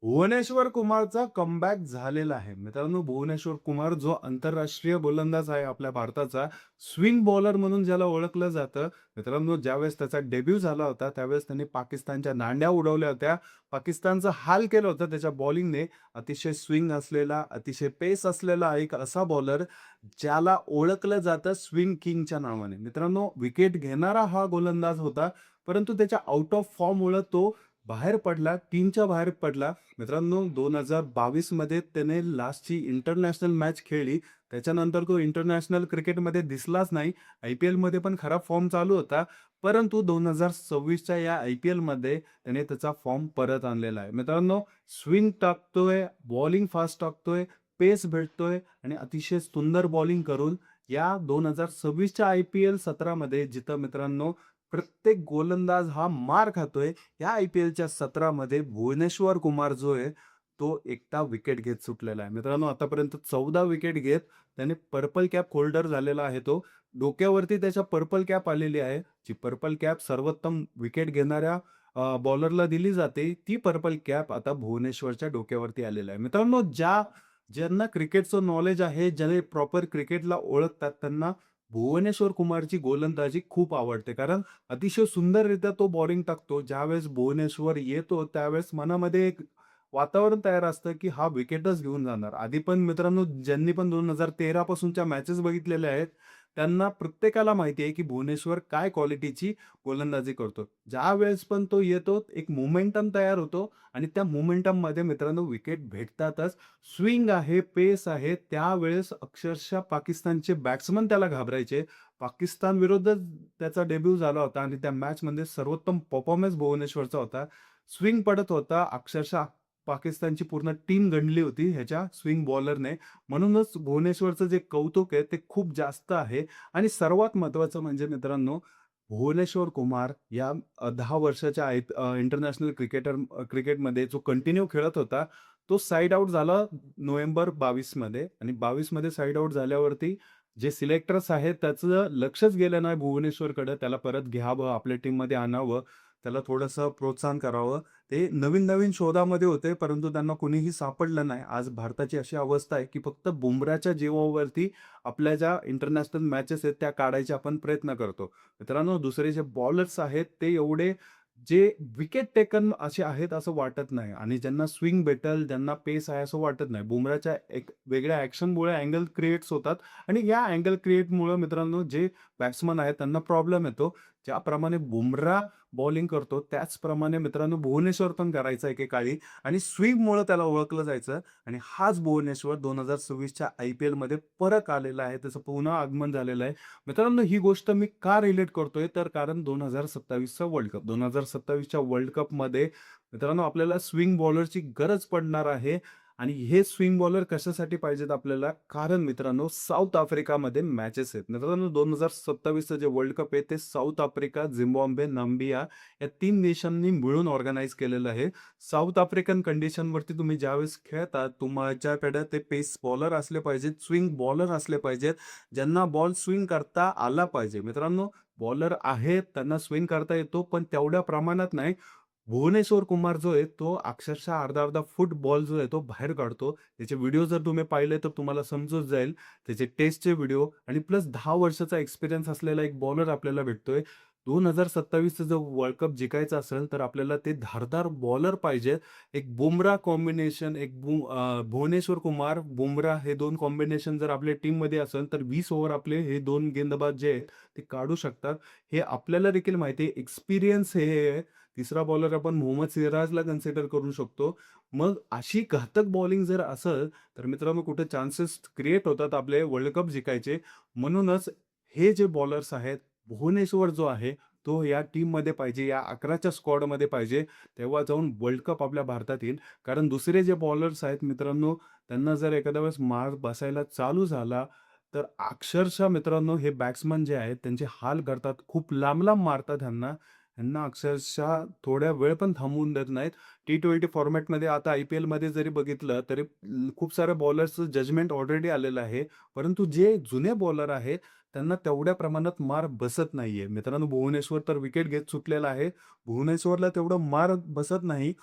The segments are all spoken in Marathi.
भुवनेश्वर कुमारचा कमबॅक झालेला आहे. मित्रांनो, भुवनेश्वर कुमार जो आंतरराष्ट्रीय गोलंदाज आहे आपल्या भारताचा, स्विंग बॉलर म्हणून ज्याला ओळखलं जातं. मित्रांनो, ज्यावेळेस त्याचा डेब्यू झाला होता, त्यावेळेस त्यांनी पाकिस्तानच्या दांड्या उडवल्या होत्या. पाकिस्तानचा हाल केलं होतं त्याच्या बॉलिंगने. अतिशय स्विंग असलेला, अतिशय पेस असलेला एक असा बॉलर, ज्याला ओळखलं जातं स्विंग किंगच्या नावाने. मित्रांनो, विकेट घेणारा हा गोलंदाज होता, परंतु त्याच्या आउट ऑफ फॉर्ममुळं तो बाहेर पडला, टीमच्या बाहेर पडला. मित्रांनो 2022 मध्ये त्याने लास्टची इंटरनॅशनल मॅच खेळली. त्याच्यानंतर तो इंटरनॅशनल क्रिकेटमध्ये दिसलाच नाही. आय-पी-एलमध्ये पण खराब फॉर्म चालू होता. परंतु 2026च्या या आय-पी-एलमध्ये त्याने त्याचा फॉर्म परत आणलेला आहे. मित्रांनो, स्विंग टाकतोय, बॉलिंग फास्ट टाकतोय, पेस भेटतोय आणि अतिशय सुंदर बॉलिंग करून या 2026च्या आय-पी-एल सत्रामध्ये जिथं मित्रांनो प्रत्येक गोलंदाज हा मार खातोय, या आय-पी-एलच्या सत्रामध्ये भुवनेश्वर कुमार जो आहे, तो एकटा विकेट घेत सुटलेला आहे. मित्रांनो, आतापर्यंत 14 विकेट घेत त्याने पर्पल कॅप होल्डर झालेला आहे तो. डोक्यावरती त्याच्या पर्पल कॅप आलेली आहे. जी पर्पल कॅप सर्वोत्तम विकेट घेणाऱ्या बॉलरला दिली जाते. ती पर्पल कॅप आता भुवनेश्वरच्या डोक्यावरती आलेला आहे. मित्रांनो, ज्यांना क्रिकेटचं नॉलेज आहे, ज्याने प्रॉपर क्रिकेटला ओळखतात, त्यांना भुवनेश्वर कुमारची गोलंदाजी खूप आवडते. कारण अतिशय सुंदररित्या तो बॉलिंग टाकतो. ज्यावेळेस भुवनेश्वर येतो, त्यावेळेस मनामध्ये एक वातावरण तयार असतं, की हा विकेटच घेऊन जाणार. आधी पण मित्रांनो, ज्यांनी पण 2013 पासूनच्या मॅचेस बघितलेल्या आहेत, त्यांना प्रत्येकाला माहिती आहे, की भुवनेश्वर काय क्वालिटीची गोलंदाजी करतो. ज्यावेळेस पण तो येतो, एक मोमेंटम तयार होतो आणि त्या मोमेंटममध्ये मित्रांनो विकेट भेटतातच. स्विंग आहे, पेस आहे. त्यावेळेस अक्षरशः पाकिस्तानचे बॅट्समन त्याला घाबरायचे. पाकिस्तान विरुद्ध त्याचा डेब्यू झाला होता आणि त्या मॅचमध्ये सर्वोत्तम परफॉर्मन्स भुवनेश्वरचा होता. स्विंग पडत होता. अक्षरशः पाकिस्तानची पूर्ण टीम गणली होती ह्याच्या स्विंग बॉलरने. म्हणूनच भुवनेश्वरचं जे कौतुक आहे ते खूप जास्त आहे आणि सर्वात महत्त्वाचं म्हणजे मित्रांनो, भुवनेश्वर कुमार या 10 वर्षाच्या आहेत इंटरनॅशनल क्रिकेटमध्ये जो कंटिन्यू खेळत होता, तो साइड आउट झाला नोव्हेंबर 22 मध्ये आणि 22 मध्ये साइड आउट झाल्यावरती जे सिलेक्टर्स आहेत त्याचं लक्षच गेलं नाही भुवनेश्वरकडे. त्याला परत घ्यावं, आपल्या टीममध्ये आणावं, त्याला थोडंसं प्रोत्साहन करावं. ते नवीन-नवीन शोधामध्ये होते, परंतु त्यांना कुणीही सापडलं नाही. आज भारताची अशी अवस्था आहे, की फक्त बुमराच्या जीवावरती आपल्या ज्या इंटरनॅशनल मॅचेस आहेत त्या काढायचे आपण प्रयत्न करतो. मित्रांनो, दुसरे जे बॉलर्स आहेत ते एवढे जे विकेट टेकन असे आहेत असं वाटत नाही आणि ज्यांना स्विंग भेटेल, ज्यांना पेस आहे असं वाटत नाही. बुमराच्या एक वेगळ्या ॲक्शनमुळे अँगल क्रिएट्स होतात आणि या अँगल क्रिएटमुळं मित्रांनो जे बॅट्समन आहेत त्यांना प्रॉब्लेम येतो. ज्याप्रमाणे बुमराह बॉलिंग करतो त्याचप्रमाणे मित्रांनो भुवनेश्वर पण करायचा एकेकाळी आणि स्विंगमुळं त्याला ओळखलं जायचं आणि हाच भुवनेश्वर 2026च्या आय-पी-एलमध्ये परत आलेला आहे. त्याचं पुन्हा आगमन झालेलं आहे. मित्रांनो, ही गोष्ट मी का रिलेट करतोय, तर कारण 2027चा वर्ल्ड कप. 2027च्या वर्ल्ड कपमध्ये मित्रांनो आपल्याला स्विंग बॉलरची गरज पडणार आहे आणि हे स्विंग बॉलर कशासाठी पाहिजेत आपल्याला? कारण मित्रांनो साऊथ आफ्रिकामध्ये मॅचेस आहेत. मित्रांनो 2027चं जे वर्ल्ड कप आहे ते साऊथ आफ्रिका, झिम्बाब्वे, नामिबिया या 3 देशांनी मिळून ऑर्गनाइज केलेलं आहे. साऊथ आफ्रिकन कंडिशनवरती तुम्ही ज्यावेळेस खेळता, तुमच्याकडे ते पेस बॉलर असले पाहिजेत, स्विंग बॉलर असले पाहिजेत, ज्यांना बॉल स्विंग करता आला पाहिजे. मित्रांनो, बॉलर आहेत, त्यांना स्विंग करता येतो, पण तेवढ्या प्रमाणात नाही. भुवनेश्वर कुमार जो आहे, तो अक्षरशः अर्धा-अर्धा फूट बॉल जो आहे, तो बाहेर काढतो. त्याचे व्हिडिओ जर तुम्ही पाहिले, तर तुम्हाला समजून जाईल. त्याचे टेस्टचे व्हिडिओ आणि प्लस 10 वर्षाचा एक्सपिरियन्स असलेला एक बॉलर आपल्याला भेटतोय. 2027चं जर वर्ल्ड कप जिंकायचं असेल, तर आपल्याला ते धारदार बॉलर पाहिजे. एक बुमराह कॉम्बिनेशन, भुवनेश्वर कुमार, बुमराह हे 2 कॉम्बिनेशन जर आपल्या टीममध्ये असेल, तर 20 ओव्हर आपले हे 2 गेंदबाज जे आहेत, ते काढू शकतात. हे आपल्याला देखील माहिती आहे. एक्सपिरियन्स हे आहे. तिसरा बॉलर आपण मोहम्मद सिराजला कन्सिडर करू शकतो. मग अशी घातक बॉलिंग जर असेल, तर मित्रांनो कुठे चान्सेस क्रिएट होतात आपले वर्ल्ड कप जिंकायचे. म्हणूनच हे जे बॉलर्स आहेत, भुवनेश्वर जो आहे, तो या टीममध्ये पाहिजे, या 11च्या स्क्वॉडमध्ये पाहिजे. तेव्हा जाऊन वर्ल्ड कप आपल्या भारतात येईल. कारण दुसरे जे बॉलर्स आहेत मित्रांनो, त्यांना जर एखाद्या वेळेस मार बसायला चालू झाला, तर अक्षरशः मित्रांनो हे बॅट्समन जे आहेत त्यांचे हाल करतात. खूप लांब-लांब मारतात ह्यांना. ह्यांना अक्षरशः थोड्या वेळ पण थांबवून देत नाहीत. T20 फॉर्मॅटमध्ये आता आय-पी-एलमध्ये जरी बघितलं तरी खूप साऱ्या बॉलर्सचं जजमेंट ऑलरेडी आलेलं आहे. परंतु जे जुने बॉलर आहेत त्यांना तेवढ्या प्रमाणात मार बसत नाहीये. मित्रांनो भुवनेश्वर तर विकेट घेत सुटलेला आहे. भुवनेश्वरला तेवढं मार बसत नाही.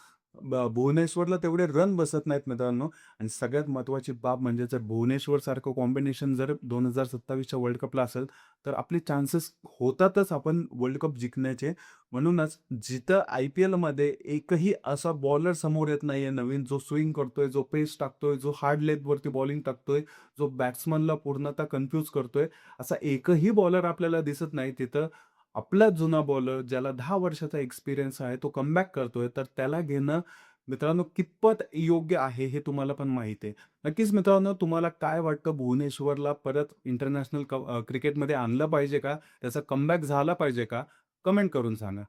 भुवनेश्वरला तेवढे रन बसत नाहीत मित्रांनो आणि सगळ्यात महत्त्वाची बाब म्हणजे जर भुवनेश्वरसारखं कॉम्बिनेशन जर 2027च्या वर्ल्ड कपला असेल, तर आपले चान्सेस होतातच आपण वर्ल्ड कप जिंकण्याचे. म्हणूनच जिथं IPLमध्ये एकही असा बॉलर समोर येत नाहीये नवीन, जो स्विंग करतोय, जो पेस टाकतोय, जो हार्ड लेगवरती बॉलिंग टाकतोय, जो बॅट्समनला पूर्णतः कन्फ्यूज करतोय, असा एकही बॉलर आपल्याला दिसत नाही तिथं. आपला जुना बॉलर ज्याला 10 वर्षाचा एक्सपिरियन्स आहे, तो कमबॅक करतोय, तर त्याला घेणं मित्रांनो कितपत योग्य आहे हे तुम्हाला पण माहीत आहे. नक्कीच मित्रांनो, तुम्हाला काय वाटतं भुवनेश्वरला परत इंटरनॅशनल क्रिकेटमध्ये आणलं पाहिजे का? त्याचा कमबॅक झाला पाहिजे का? कमेंट करून सांगा.